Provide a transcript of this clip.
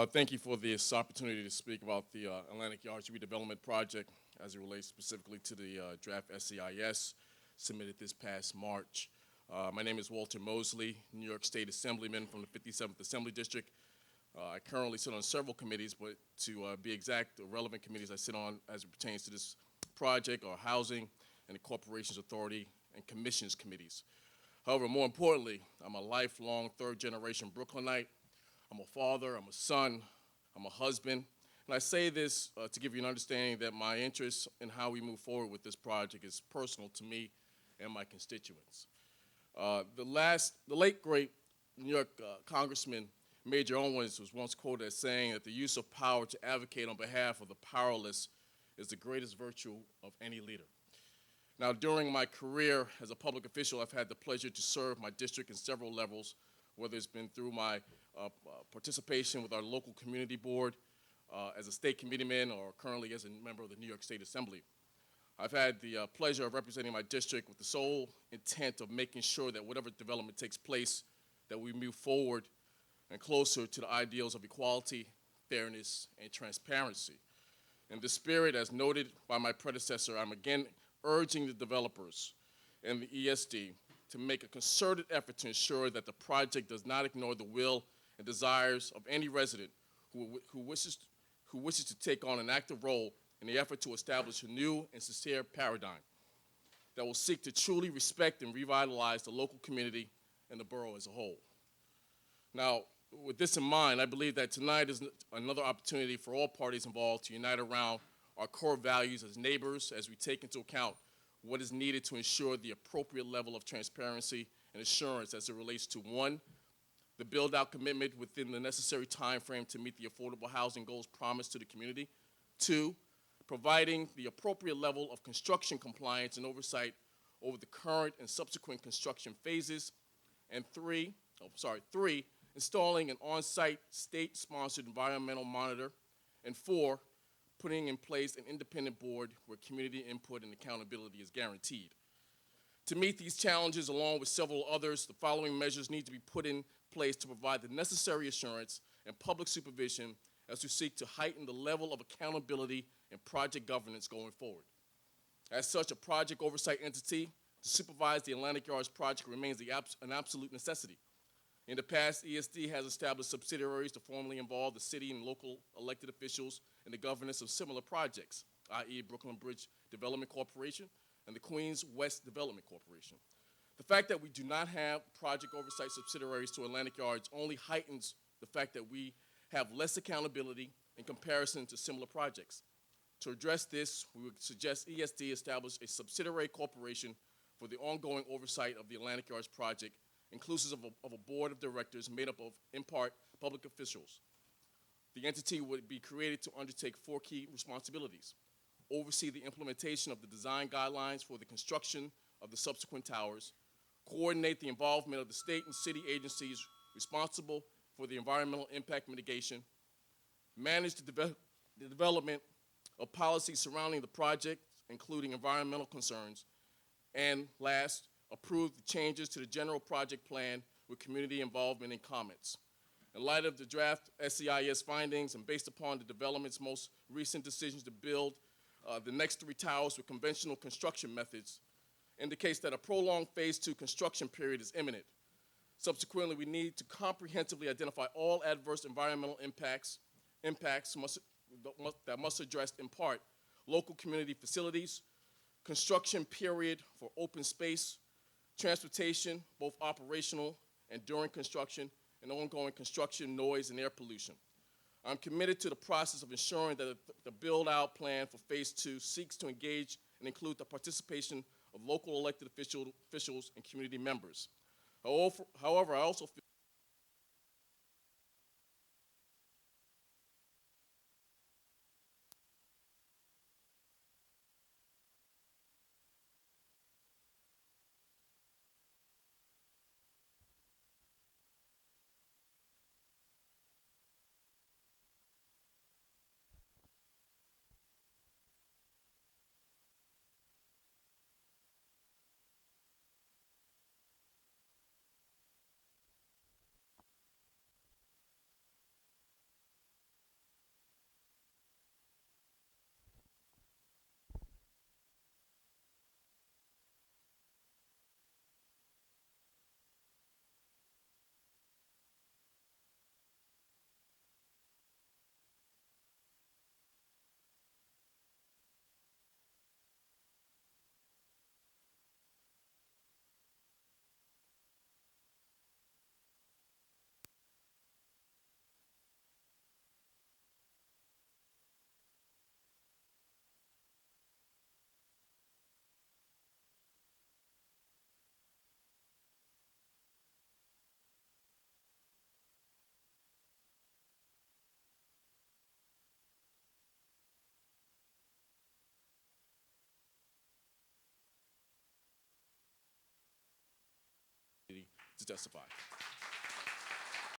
Thank you for this opportunity to speak about the Atlantic Yards redevelopment project as it relates specifically to the draft SEIS submitted this past March. My name is Walter Mosley, New York State Assemblyman from the 57th Assembly District. I currently sit on several committees, but to be exact, the relevant committees I sit on as it pertains to this project are Housing and the Corporations Authority and Commissions committees. However, more importantly, I'm a lifelong third-generation Brooklynite. I'm a father, I'm a son, I'm a husband. And I say this to give you an understanding that my interest in how we move forward with this project is personal to me and my constituents. The late great New York Congressman Major Owens was once quoted as saying that the use of power to advocate on behalf of the powerless is the greatest virtue of any leader. Now, during my career as a public official, I've had the pleasure to serve my district in several levels, whether it's been through my participation with our local community board as a state committeeman or currently as a member of the New York State Assembly. I've had the pleasure of representing my district with the sole intent of making sure that whatever development takes place, that we move forward and closer to the ideals of equality, fairness, and transparency. In this spirit, as noted by my predecessor, I'm again urging the developers and the ESD to make a concerted effort to ensure that the project does not ignore the will and desires of any resident who wishes to take on an active role in the effort to establish a new and sincere paradigm that will seek to truly respect and revitalize the local community and the borough as a whole. Now, with this in mind, I believe that tonight is another opportunity for all parties involved to unite around our core values as neighbors as we take into account what is needed to ensure the appropriate level of transparency and assurance as it relates to, one, the build-out commitment within the necessary time frame to meet the affordable housing goals promised to the community, two, providing the appropriate level of construction compliance and oversight over the current and subsequent construction phases, and three, installing an on-site state-sponsored environmental monitor, and four, putting in place an independent board where community input and accountability is guaranteed. To meet these challenges, along with several others, the following measures need to be put in place to provide the necessary assurance and public supervision as we seek to heighten the level of accountability and project governance going forward. As such, a project oversight entity to supervise the Atlantic Yards project remains an absolute necessity. In the past, ESD has established subsidiaries to formally involve the city and local elected officials in the governance of similar projects, i.e. Brooklyn Bridge Development Corporation and the Queens West Development Corporation. The fact that we do not have project oversight subsidiaries to Atlantic Yards only heightens the fact that we have less accountability in comparison to similar projects. To address this, we would suggest ESD establish a subsidiary corporation for the ongoing oversight of the Atlantic Yards project, inclusive of a board of directors made up of, in part, public officials. The entity would be created to undertake four key responsibilities: oversee the implementation of the design guidelines for the construction of the subsequent towers, coordinate the involvement of the state and city agencies responsible for the environmental impact mitigation, manage the development of policies surrounding the project, including environmental concerns, and last, approve the changes to the general project plan with community involvement and comments. In light of the draft SEIS findings and based upon the development's most recent decisions to build the next three towers with conventional construction methods, indicates that a prolonged phase 2 construction period is imminent. Subsequently, we need to comprehensively identify all adverse environmental impacts that must address, in part, local community facilities, construction period for open space, transportation, both operational and during construction, and ongoing construction, noise, and air pollution. I'm committed to the process of ensuring that the build-out plan for phase 2 seeks to engage and include the participation of local elected officials and community members. However, I also feel testify.